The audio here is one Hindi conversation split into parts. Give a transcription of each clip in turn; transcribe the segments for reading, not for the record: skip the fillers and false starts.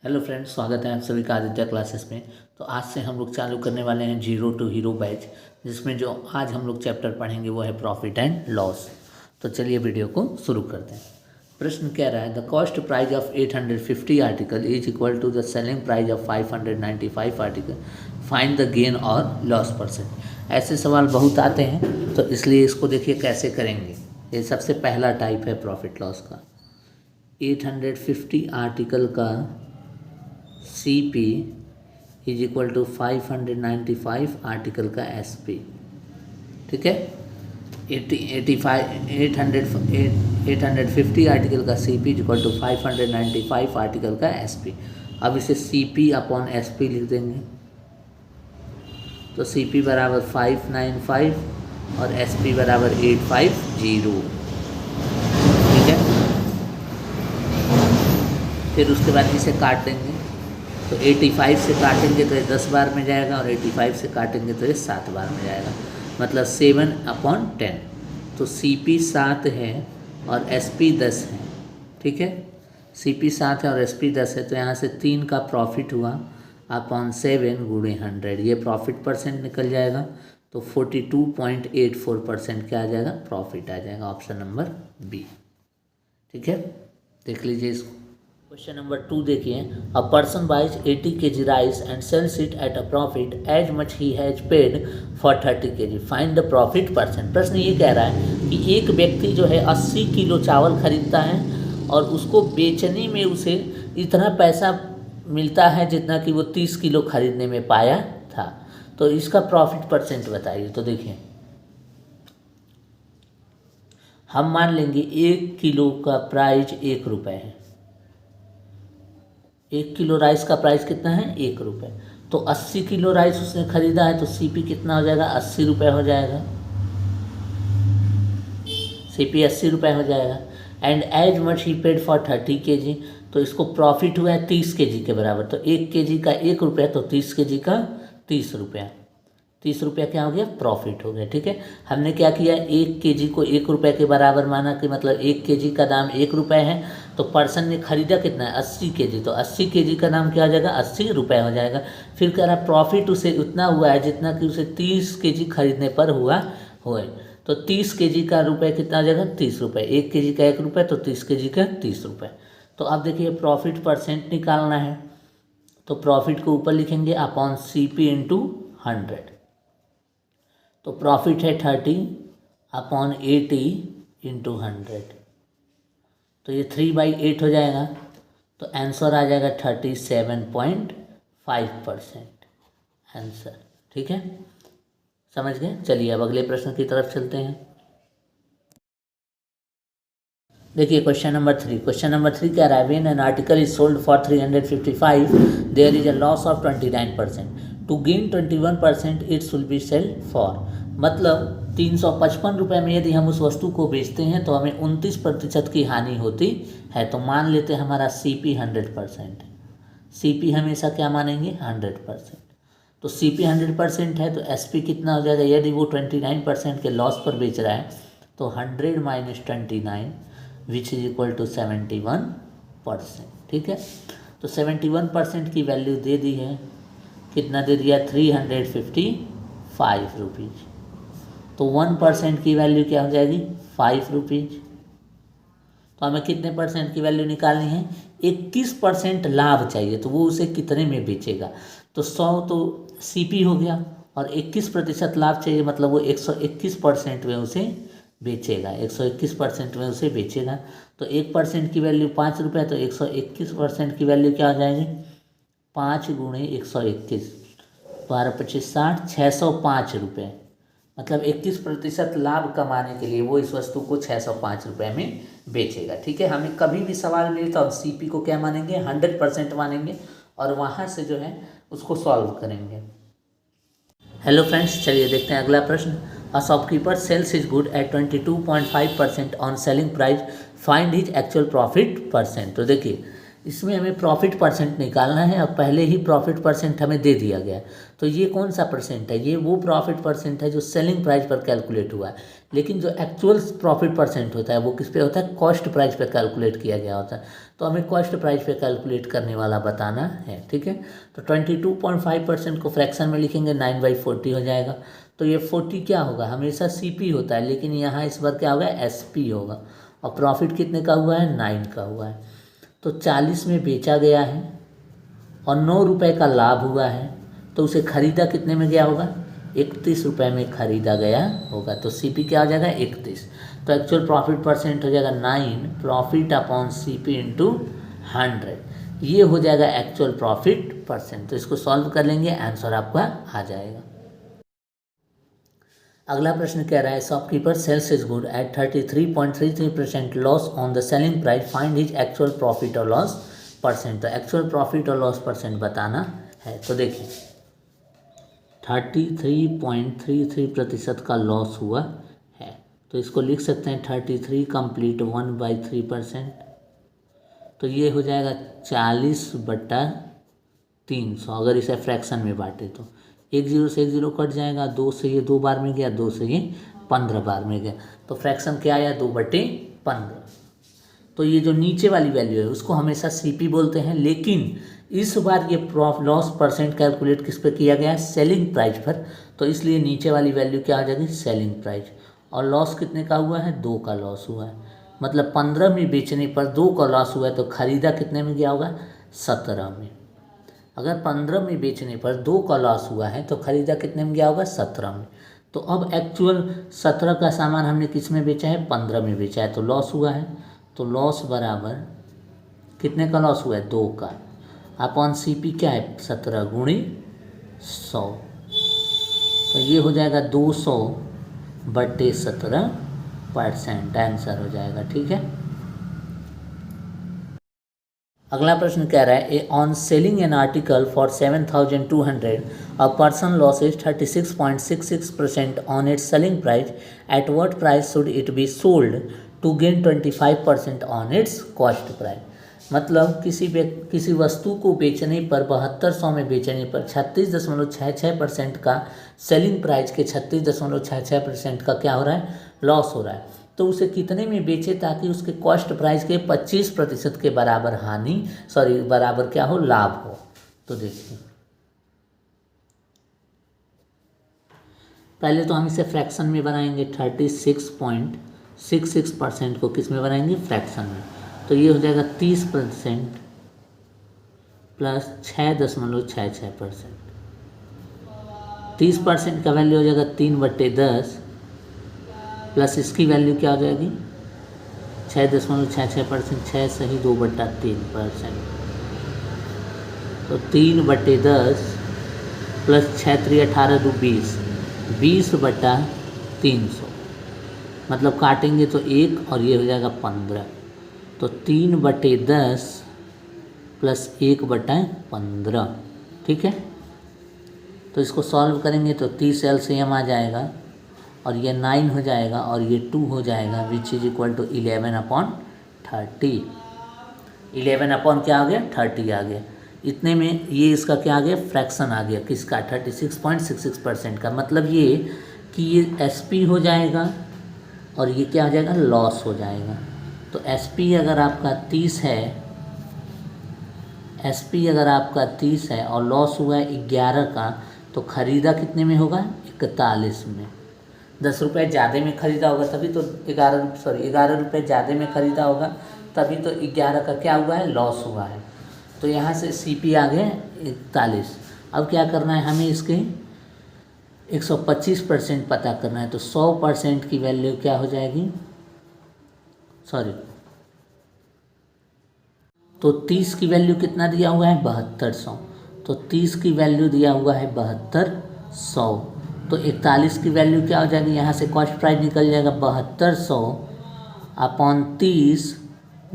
हेलो फ्रेंड्स, स्वागत है आप सभी का आदित्य क्लासेस में। तो आज से हम लोग चालू करने वाले हैं जीरो टू हीरो बैच, जिसमें जो आज हम लोग चैप्टर पढ़ेंगे वो है प्रॉफिट एंड लॉस। तो चलिए वीडियो को शुरू करते हैं। प्रश्न कह रहा है the cost price of 850 article is equal to the selling price of 595 article, find the gain और लॉस परसेंट। ऐसे सवाल बहुत आते हैं, तो इसलिए इसको देखिए कैसे करेंगे। ये सबसे पहला टाइप है प्रॉफिट लॉस का। 850 आर्टिकल का CP is equal to 595 article का SP। ठीक है, 850 आर्टिकल का CP is equal to 595 article का SP। अब इसे CP अपॉन SP लिख देंगे। तो CP बराबर 595 और SP बराबर 850। ठीक है, फिर उसके बाद इसे काट देंगे। तो 85 से काटेंगे तो ये 10 बार में जाएगा और 85 से काटेंगे तो ये 7 बार में जाएगा, मतलब 7/10। तो CP 7 है और SP 10 है। ठीक है, CP 7 है और SP 10 है, तो यहाँ से 3 का प्रॉफिट हुआ अपॉन 7 गुणे 100, ये प्रॉफिट परसेंट निकल जाएगा। तो 42.84% क्या आ जाएगा, प्रॉफिट आ जाएगा। Option number B। ठीक है, देख लीजिए इसको। क्वेश्चन नंबर 2 देखिए, a person buys 80 kg rice and sells it at a profit as much he has paid for 30 kg, find the profit percent. प्रश्न ये कह रहा है कि एक व्यक्ति जो है 80 किलो चावल खरीदता है और उसको बेचने में उसे इतना पैसा मिलता है जितना कि वो 30 किलो खरीदने में पाया था। तो इसका प्रॉफिट परसेंट बताइए। तो देखिए, हम मान लेंगे 1 किलो का प्राइस 1 रुपये है। 1 किलो राइस का प्राइस कितना है, 1 रुपये। तो 80 किलो राइस उसने खरीदा है, तो CP कितना हो जाएगा, 80 रुपये हो जाएगा। CP 80 रुपये हो जाएगा। And as much he paid for 30 kg, तो इसको प्रॉफिट हुआ है 30 kg के बराबर। तो 1 kg का 1 रुपया, तो 30 kg का 30 रुपया। 30 रुपया क्या हो गया, प्रॉफिट हो गया। ठीक है, हमने क्या किया, 1 kg को 1 रुपये के बराबर माना कि मतलब 1 kg का दाम 1 रुपये है, तो पर्सन ने खरीदा कितना है, 80 kg। तो 80 kg का दाम क्या हो जाएगा, 80 रुपये हो जाएगा। फिर कह रहा प्रॉफिट उसे उतना हुआ है जितना कि उसे 30 kg खरीदने पर हुआ। तो 30 kg का रुपये कितना हो जाएगा, 30 रुपये। 1 kg का 1 रुपये, तो 30 kg का 30 रुपये। तो अब देखिए प्रॉफिट परसेंट निकालना है, तो प्रॉफिट को ऊपर लिखेंगे अपॉन CP इंटू 100। तो प्रॉफिट है 30 अपॉन 80 इंटू 100, तो ये 3/8 हो जाएगा। तो आंसर आ जाएगा 37.5% आंसर। ठीक है, समझ गए। चलिए अब अगले प्रश्न की तरफ चलते हैं। देखिए क्वेश्चन नंबर 3। क्वेश्चन नंबर 3 कह रहा है when an article is sold for 355 there is a loss of 29%, to gain 21% it's will be sell for. मतलब 355 रुपये में यदि हम उस वस्तु को बेचते हैं तो हमें 29% की हानि होती है। तो मान लेते हैं हमारा CP 100%। CP हमेशा क्या मानेंगे, 100%। तो CP 100% है, तो SP कितना हो जाएगा, यदि वो 29% के लॉस पर बेच रहा है तो 100 minus 29 which is equal to 71%। ठीक है, तो 71% की वैल्यू दे दी है, कितना दे दिया, 355 रुपीज़। तो 1% की वैल्यू क्या हो जाएगी, 5 रुपीज़। तो हमें कितने परसेंट की वैल्यू निकालनी है, 21% लाभ चाहिए। तो वो उसे कितने में बेचेगा, तो 100 तो CP हो गया और 21% लाभ चाहिए, मतलब वो 121% में उसे बेचेगा। 121% में उसे बेचेगा। तो 1% की वैल्यू 5 रुपये, तो 121% की वैल्यू क्या हो जाएगी, 5 गुणे 121, 12×25 = 60, 605 रुपये। मतलब 21% लाभ कमाने के लिए वो इस वस्तु को 605 रुपये में बेचेगा। ठीक है, हमें कभी भी सवाल मिले तो हम CP को क्या मानेंगे, 100% मानेंगे और वहाँ से जो है उसको सॉल्व करेंगे। हेलो फ्रेंड्स, चलिए देखते हैं अगला प्रश्न। A shopkeeper sales his good at 22.5% on selling price, find his actual profit percent. तो देखिए इसमें हमें प्रॉफिट परसेंट निकालना है और पहले ही प्रॉफिट परसेंट हमें दे दिया गया है। तो ये कौन सा परसेंट है? ये वो प्रॉफिट परसेंट है जो सेलिंग प्राइस पर कैलकुलेट हुआ है। लेकिन जो एक्चुअल प्रॉफिट परसेंट होता है वो किस पे होता है? कॉस्ट प्राइस पे कैलकुलेट किया गया होता है। तो हमें कॉस्ट प्राइस पे कैलकुलेट करने वाला बताना है, ठीक है। तो 22.5% को फ्रैक्शन में लिखेंगे, 9/40 हो जाएगा। तो ये 40 क्या होगा? हमेशा CP होता है, लेकिन यहाँ इस बार क्या होगा? SP होगा। और प्रॉफिट कितने का हुआ है? 9 का हुआ है। तो 40 में बेचा गया है और 9 रुपये का लाभ हुआ है, तो उसे खरीदा कितने में गया होगा? 31 रुपये में खरीदा गया होगा। तो CP क्या हो जाएगा? 31। तो एक्चुअल प्रॉफिट परसेंट हो जाएगा 9 प्रॉफिट अपॉन CP इंटू 100। ये हो जाएगा एक्चुअल प्रॉफिट परसेंट। तो इसको सॉल्व कर लेंगे, आंसर आपका आ जाएगा। अगला प्रश्न कह रहा है shopkeeper sells is good at 33.33% loss on the selling price, find his actual profit और लॉस परसेंट। तो एक्चुअल प्रॉफिट और लॉस परसेंट बताना है। तो देखिए 33.33% का लॉस हुआ है, तो इसको लिख सकते हैं 33 कंप्लीट 1/3%। तो ये हो जाएगा 40/300। अगर इसे फ्रैक्शन में बांटे तो 1 0 से 1 0 कट जाएगा, 2 से ये 2 बार में गया, 2 से ये 15 बार में गया। तो फ्रैक्शन क्या आया? 2/15। तो ये जो नीचे वाली वैल्यू है उसको हमेशा CP बोलते हैं, लेकिन इस बार ये लॉस परसेंट कैलकुलेट किस पे किया गया है? सेलिंग प्राइस पर। तो इसलिए नीचे वाली वैल्यू क्या आ जाएगी? Selling price. और लॉस कितने का हुआ है? 2 का लॉस हुआ है। मतलब 15 में बेचने पर 2 का लॉस हुआ है, तो खरीदा कितने में गया होगा? 17 में। अगर 15 में बेचने पर 2 का लॉस हुआ है तो खरीदा कितने में गया होगा? 17 में। तो अब एक्चुअल 17 का सामान हमने किस में बेचा है? 15 में बेचा है, तो लॉस हुआ है। तो लॉस बराबर कितने का लॉस हुआ है? 2 का। अपॉन CP क्या है? 17 गुणी 100। तो ये हो जाएगा 200/17%, आंसर हो जाएगा, ठीक है। अगला प्रश्न कह रहा है on selling an article for 7,200 a person losses 36.66% on its selling price, at what price should it be sold to gain 25% on its cost price. मतलब किसी वस्तु को बेचने पर 7200 में बेचने पर 36.66% का सेलिंग प्राइस के 36.66% का क्या हो रहा है? लॉस हो रहा है। तो उसे कितने में बेचे ताकि उसके कॉस्ट प्राइस के 25% के बराबर बराबर क्या हो? लाभ हो। तो देखिए पहले तो हम इसे फ्रैक्शन में बनाएंगे। 36.66% को किस में बनाएंगे? फ्रैक्शन में। तो ये हो जाएगा 30% प्लस 6.66%। 30% का वैल्यू हो जाएगा 3/10 प्लस इसकी वैल्यू क्या हो जाएगी? 6.66%। 6 सही 2/3%। तो 3/10 प्लस 6 3 18 2 20 20/300। मतलब काटेंगे तो 1 और ये हो जाएगा 15। तो 3/10 प्लस 1/15, ठीक है। तो इसको सॉल्व करेंगे तो 30 LCM आ जाएगा और ये 9 हो जाएगा और ये 2 हो जाएगा, which is equal to 11/30। 11 upon क्या आ गया? 30 आ गया। इतने में ये इसका क्या आ गया? फ्रैक्शन आ गया किसका? 36.66% का। मतलब ये कि ये SP हो जाएगा और ये क्या हो जाएगा? लॉस हो जाएगा। तो SP अगर आपका 30 है और लॉस हुआ है 11 का, तो ख़रीदा कितने में होगा? 41 में। 10 रुपये ज़्यादा में ख़रीदा होगा तभी तो 11 रुपये ज़्यादा में ख़रीदा होगा तभी तो 11 का क्या हुआ है? लॉस हुआ है। तो यहाँ से CP आ गया 41। अब क्या करना है हमें? इसके 125% पता करना है। तो 100% की वैल्यू क्या हो जाएगी? तो 30 की वैल्यू कितना दिया हुआ है? 7200। तो 30 की वैल्यू दिया हुआ है 7200। तो 41 की वैल्यू क्या हो जाएगी? यहाँ से कॉस्ट प्राइस निकल जाएगा 7200 अपॉन 30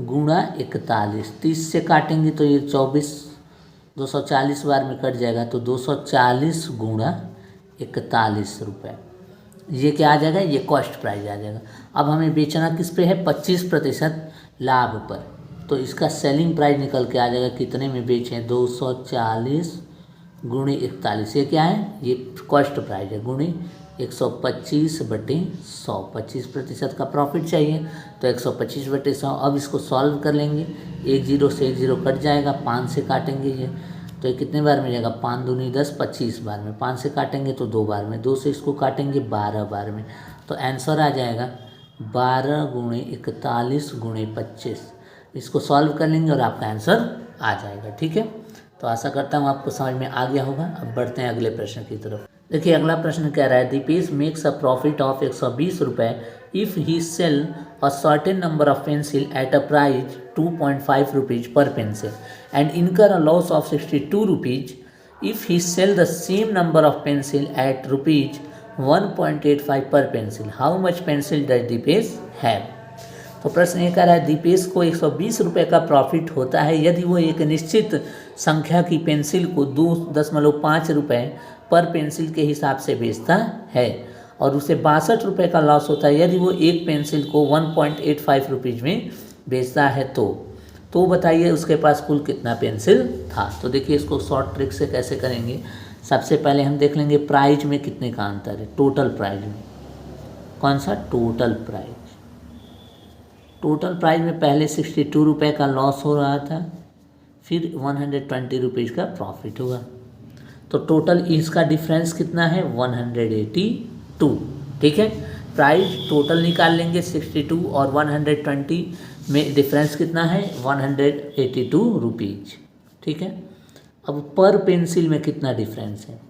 गुणा 41। 30 से काटेंगे तो ये 240 बार में कट जाएगा, तो 240 गुणा 41 रुपये। ये क्या आ जाएगा? ये कॉस्ट प्राइस आ जाएगा। अब हमें बेचना किस पे है? 25% लाभ पर। तो इसका सेलिंग प्राइस निकल के आ जाएगा कितने में बेचें, 240 गुणे 41, ये क्या है, ये कॉस्ट प्राइस है, गुणे 125/100, 25% का प्रॉफिट चाहिए तो 125/100। अब इसको सॉल्व कर लेंगे, 1 0 से 1 0 कट जाएगा, 5 से काटेंगे ये तो ये कितने बार में जाएगा, 5 दूनी 10, 25 बार में, 5 से काटेंगे तो 2 बार में, 2 से इसको काटेंगे 12 बार में, तो आंसर आ जाएगा 12 गुणे 41 गुणे 25। इसको सॉल्व कर लेंगे और आपका आंसर आ जाएगा। ठीक है, तो आशा करता हूँ आपको समझ में आ गया होगा। अब बढ़ते हैं अगले प्रश्न की तरफ। देखिए अगला प्रश्न कह रहा है, Dipesh makes a profit of 120 रुपये if he sell a certain number of pencil at a price 2.5 rupees per pencil and incur a loss of 62 rupees if he sell the same number of pencil at rupees 1.85 per pencil, how much pencil does Dipesh have. तो प्रश्न ये कह रहा है, दीपेश को 120 रुपये का प्रॉफिट होता है यदि वो एक निश्चित संख्या की पेंसिल को 2.5 रुपये पर पेंसिल के हिसाब से बेचता है, और उसे 62 रुपये का लॉस होता है यदि वो एक पेंसिल को 1.85 रुपीज़ में बेचता है। तो बताइए उसके पास कुल कितना पेंसिल था। तो देखिए इसको शॉर्ट ट्रिक से कैसे करेंगे। सबसे पहले हम देख लेंगे प्राइज में कितने का अंतर है, टोटल प्राइज में। कौन सा, टोटल प्राइज। टोटल प्राइस में पहले 62 रुपये का लॉस हो रहा था, फिर 120 रुपीज़ का प्रॉफिट हुआ, तो टोटल इसका डिफरेंस कितना है, 182। ठीक है, प्राइस टोटल निकाल लेंगे 62 और 120 में डिफरेंस कितना है, 182 रुपीज़। ठीक है, अब पर पेंसिल में कितना डिफरेंस है,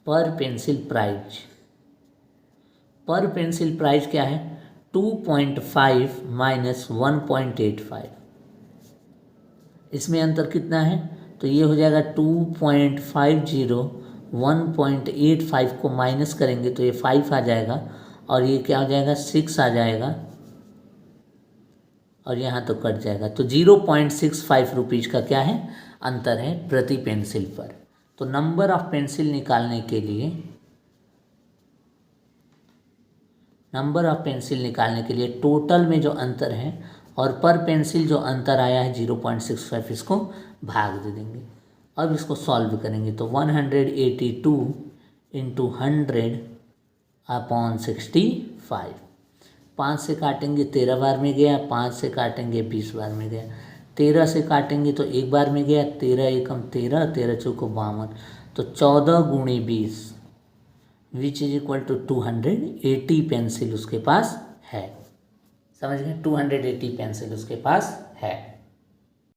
पर पेंसिल प्राइस, पर पेंसिल प्राइस क्या है, 2.5 माइनस 1.85, इसमें अंतर कितना है, तो ये हो जाएगा 2.50, 1.85 को माइनस करेंगे तो ये 5 आ जाएगा, और ये क्या हो जाएगा, 6 आ जाएगा, और यहाँ तो कट जाएगा, तो 0.65 रुपीज़ का क्या है, अंतर है प्रति पेंसिल पर। तो नंबर ऑफ पेंसिल निकालने के लिए, नंबर ऑफ पेंसिल निकालने के लिए टोटल में जो अंतर है और पर पेंसिल जो अंतर आया है 0.65, इसको भाग दे देंगे। अब इसको सॉल्व करेंगे तो 182 इंटू 100/65, 5 से काटेंगे 13 बार में गया, 5 से काटेंगे 20 बार में गया, 13 से काटेंगे तो एक बार में गया, 13 एकम 13, 13 चौको 52, तो 14 गुणे 20 which is equal to 280 pencil उसके पास है। समझ गए, 280 पेंसिल उसके पास है।